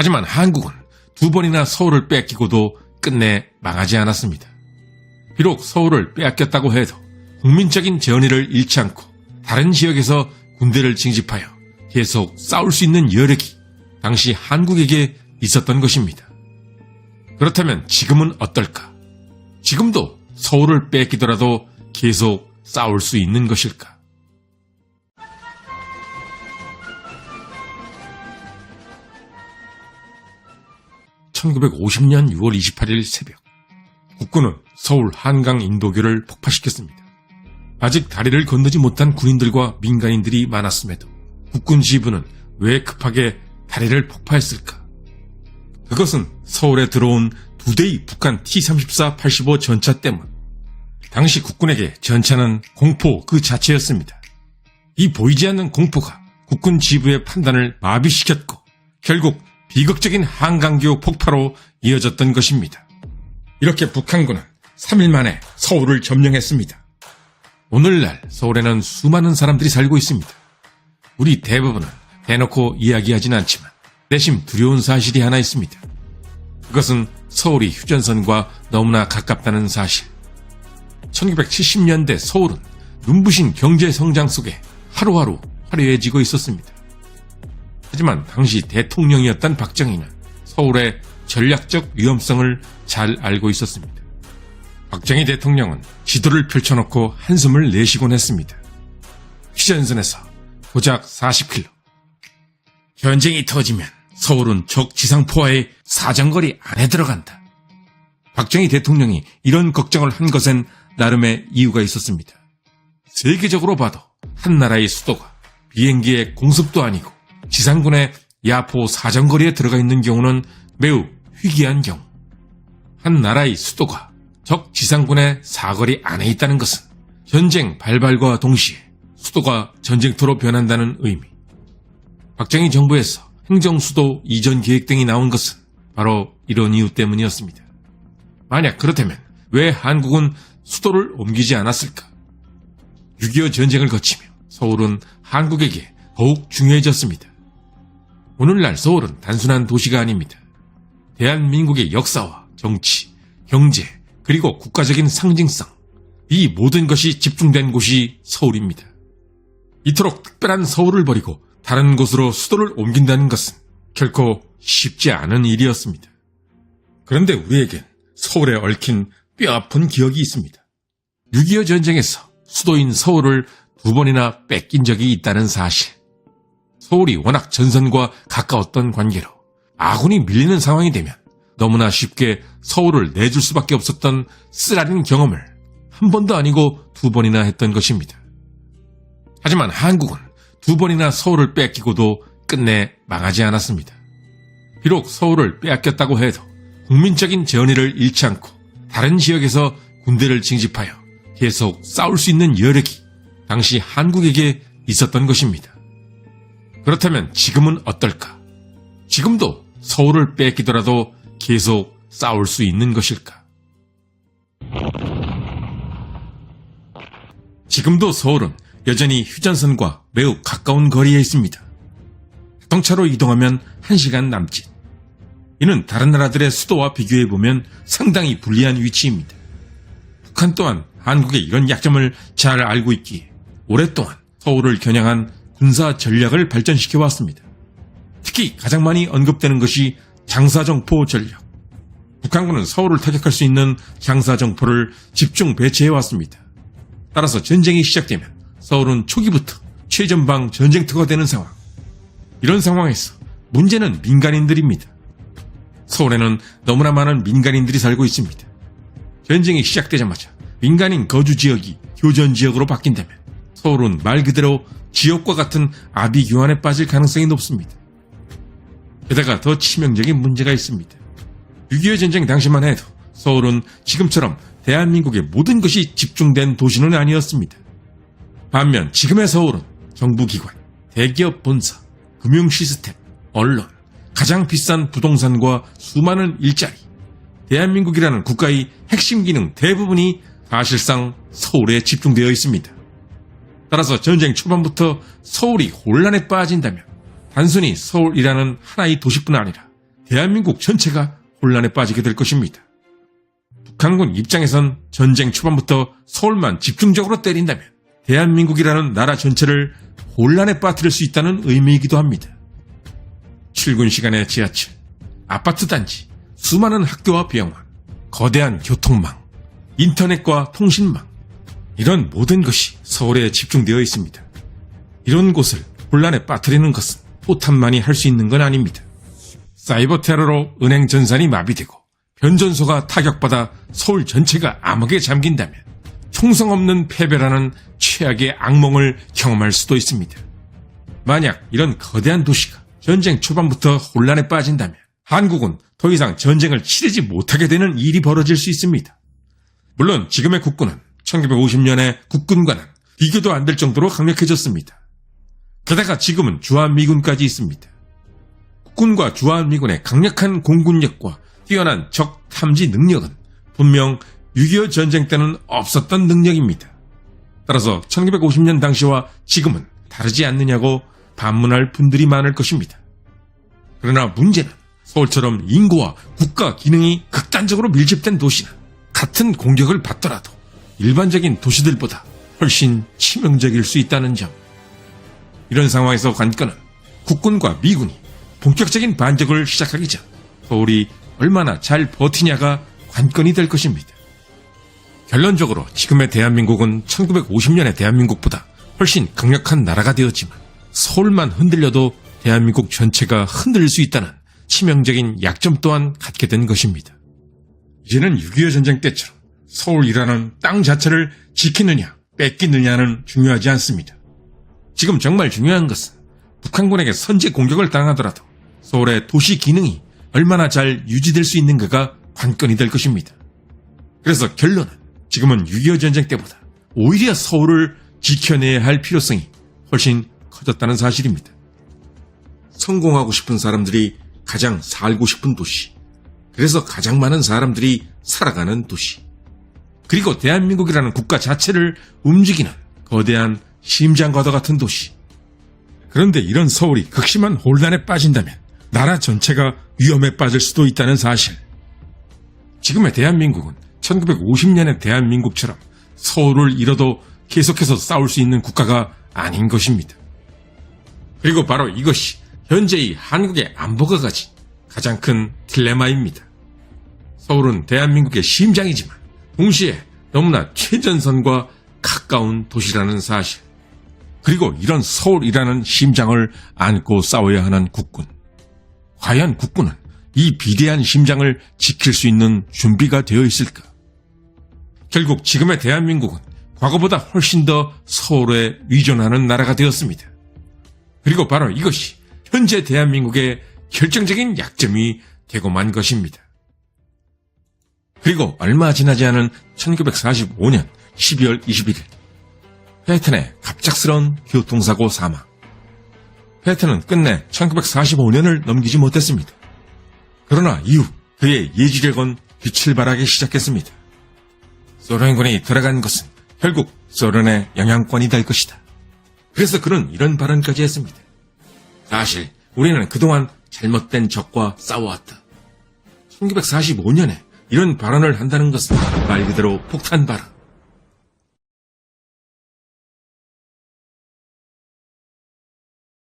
하지만 한국은 두 번이나 서울을 뺏기고도 끝내 망하지 않았습니다. 비록 서울을 빼앗겼다고 해도 국민적인 전의를 잃지 않고 다른 지역에서 군대를 징집하여 계속 싸울 수 있는 여력이 당시 한국에게 있었던 것입니다. 그렇다면 지금은 어떨까? 지금도 서울을 뺏기더라도 계속 싸울 수 있는 것일까? (1950년 6월 28일) 새벽, 국군은 서울 한강 인도교를 폭파시켰습니다. 아직 다리를 건너지 못한 군인들과 민간인들이 많았음에도 국군 지휘부는 왜 급하게 다리를 폭파했을까? 그것은 서울에 들어온 2대의 북한 T-34-85 전차 때문. 당시 국군에게 전차는 공포 그 자체였습니다. 이 보이지 않는 공포가 국군 지휘부의 판단을 마비시켰고 결국 비극적인 한강교 폭파로 이어졌던 것입니다. 이렇게 북한군은 3일 만에 서울을 점령했습니다. 오늘날 서울에는 수많은 사람들이 살고 있습니다. 우리 대부분은 대놓고 이야기하진 않지만 내심 두려운 사실이 하나 있습니다. 그것은 서울이 휴전선과 너무나 가깝다는 사실. 1970년대 서울은 눈부신 경제 성장 속에 하루하루 화려해지고 있었습니다. 하지만 당시 대통령이었던 박정희는 서울의 전략적 위험성을 잘 알고 있었습니다. 박정희 대통령은 지도를 펼쳐놓고 한숨을 내쉬곤 했습니다. 휴전선에서 고작 40km. 전쟁이 터지면 서울은 적 지상포화의 사정거리 안에 들어간다. 박정희 대통령이 이런 걱정을 한 것엔 나름의 이유가 있었습니다. 세계적으로 봐도 한 나라의 수도가 비행기의 공습도 아니고 지상군의 야포 사정거리에 들어가 있는 경우는 매우 희귀한 경우, 한 나라의 수도가 적 지상군의 사거리 안에 있다는 것은 전쟁 발발과 동시에 수도가 전쟁터로 변한다는 의미. 박정희 정부에서 행정수도 이전 계획 등이 나온 것은 바로 이런 이유 때문이었습니다. 만약 그렇다면 왜 한국은 수도를 옮기지 않았을까? 6.25 전쟁을 거치며 서울은 한국에게 더욱 중요해졌습니다. 오늘날 서울은 단순한 도시가 아닙니다. 대한민국의 역사와 정치, 경제, 그리고 국가적인 상징성, 이 모든 것이 집중된 곳이 서울입니다. 이토록 특별한 서울을 버리고 다른 곳으로 수도를 옮긴다는 것은 결코 쉽지 않은 일이었습니다. 그런데 우리에겐 서울에 얽힌 뼈아픈 기억이 있습니다. 6.25 전쟁에서 수도인 서울을 2번이나 뺏긴 적이 있다는 사실. 서울이 워낙 전선과 가까웠던 관계로 아군이 밀리는 상황이 되면 너무나 쉽게 서울을 내줄 수밖에 없었던 쓰라린 경험을 한 번도 아니고 2번이나 했던 것입니다. 하지만 한국은 2번이나 서울을 뺏기고도 끝내 망하지 않았습니다. 비록 서울을 빼앗겼다고 해도 국민적인 전의를 잃지 않고 다른 지역에서 군대를 징집하여 계속 싸울 수 있는 여력이 당시 한국에게 있었던 것입니다. 그렇다면 지금은 어떨까? 지금도 서울을 뺏기더라도 계속 싸울 수 있는 것일까? 지금도 서울은 여전히 휴전선과 매우 가까운 거리에 있습니다. 자동차로 이동하면 1시간 남짓. 이는 다른 나라들의 수도와 비교해보면 상당히 불리한 위치입니다. 북한 또한 한국의 이런 약점을 잘 알고 있기에 오랫동안 서울을 겨냥한 군사 전략을 발전시켜왔습니다. 특히 가장 많이 언급되는 것이 장사정포 전략. 북한군은 서울을 타격할 수 있는 장사정포를 집중 배치해왔습니다. 따라서 전쟁이 시작되면 서울은 초기부터 최전방 전쟁터가 되는 상황. 이런 상황에서 문제는 민간인들입니다. 서울에는 너무나 많은 민간인들이 살고 있습니다. 전쟁이 시작되자마자 민간인 거주 지역이 교전 지역으로 바뀐다면 서울은 말 그대로 지옥과 같은 아비규환에 빠질 가능성이 높습니다. 게다가 더 치명적인 문제가 있습니다. 6.25 전쟁 당시만 해도 서울은 지금처럼 대한민국의 모든 것이 집중된 도시는 아니었습니다. 반면 지금의 서울은 정부기관, 대기업 본사, 금융 시스템, 언론, 가장 비싼 부동산과 수많은 일자리, 대한민국이라는 국가의 핵심 기능 대부분이 사실상 서울에 집중되어 있습니다. 따라서 전쟁 초반부터 서울이 혼란에 빠진다면 단순히 서울이라는 하나의 도시뿐 아니라 대한민국 전체가 혼란에 빠지게 될 것입니다. 북한군 입장에선 전쟁 초반부터 서울만 집중적으로 때린다면 대한민국이라는 나라 전체를 혼란에 빠뜨릴 수 있다는 의미이기도 합니다. 출근 시간의 지하철, 아파트 단지, 수많은 학교와 병원, 거대한 교통망, 인터넷과 통신망, 이런 모든 것이 서울에 집중되어 있습니다. 이런 곳을 혼란에 빠뜨리는 것은 포탄만이 할 수 있는 건 아닙니다. 사이버 테러로 은행 전산이 마비되고 변전소가 타격받아 서울 전체가 암흑에 잠긴다면 총성 없는 패배라는 최악의 악몽을 경험할 수도 있습니다. 만약 이런 거대한 도시가 전쟁 초반부터 혼란에 빠진다면 한국은 더 이상 전쟁을 치르지 못하게 되는 일이 벌어질 수 있습니다. 물론 지금의 국군은 1950년의 국군과는 비교도 안 될 정도로 강력해졌습니다. 게다가 지금은 주한미군까지 있습니다. 국군과 주한미군의 강력한 공군력과 뛰어난 적 탐지 능력은 분명 6.25 전쟁 때는 없었던 능력입니다. 따라서 1950년 당시와 지금은 다르지 않느냐고 반문할 분들이 많을 것입니다. 그러나 문제는 서울처럼 인구와 국가 기능이 극단적으로 밀집된 도시는 같은 공격을 받더라도 일반적인 도시들보다 훨씬 치명적일 수 있다는 점. 이런 상황에서 관건은 국군과 미군이 본격적인 반격을 시작하기 전 서울이 얼마나 잘 버티냐가 관건이 될 것입니다. 결론적으로 지금의 대한민국은 1950년의 대한민국보다 훨씬 강력한 나라가 되었지만 서울만 흔들려도 대한민국 전체가 흔들릴 수 있다는 치명적인 약점 또한 갖게 된 것입니다. 이제는 6.25 전쟁 때처럼 서울이라는 땅 자체를 지키느냐 뺏기느냐는 중요하지 않습니다. 지금 정말 중요한 것은 북한군에게 선제 공격을 당하더라도 서울의 도시 기능이 얼마나 잘 유지될 수 있는가가 관건이 될 것입니다. 그래서 결론은 지금은 6.25 전쟁 때보다 오히려 서울을 지켜내야 할 필요성이 훨씬 커졌다는 사실입니다. 성공하고 싶은 사람들이 가장 살고 싶은 도시, 그래서 가장 많은 사람들이 살아가는 도시, 그리고 대한민국이라는 국가 자체를 움직이는 거대한 심장과도 같은 도시. 그런데 이런 서울이 극심한 혼란에 빠진다면 나라 전체가 위험에 빠질 수도 있다는 사실. 지금의 대한민국은 1950년의 대한민국처럼 서울을 잃어도 계속해서 싸울 수 있는 국가가 아닌 것입니다. 그리고 바로 이것이 현재의 한국의 안보가 가진 가장 큰 딜레마입니다. 서울은 대한민국의 심장이지만 동시에 너무나 최전선과 가까운 도시라는 사실. 그리고 이런 서울이라는 심장을 안고 싸워야 하는 국군. 과연 국군은 이 비대한 심장을 지킬 수 있는 준비가 되어 있을까? 결국 지금의 대한민국은 과거보다 훨씬 더 서울에 의존하는 나라가 되었습니다. 그리고 바로 이것이 현재 대한민국의 결정적인 약점이 되고 만 것입니다. 그리고 얼마 지나지 않은 1945년 12월 21일 패튼의 갑작스러운 교통사고 사망. 패튼은 끝내 1945년을 넘기지 못했습니다. 그러나 이후 그의 예지력은 빛을 발하기 시작했습니다. 소련군이 들어간 것은 결국 소련의 영향권이 될 것이다. 그래서 그는 이런 발언까지 했습니다. 사실 우리는 그동안 잘못된 적과 싸워왔다. 1945년에 이런 발언을 한다는 것은 말 그대로 폭탄 발언.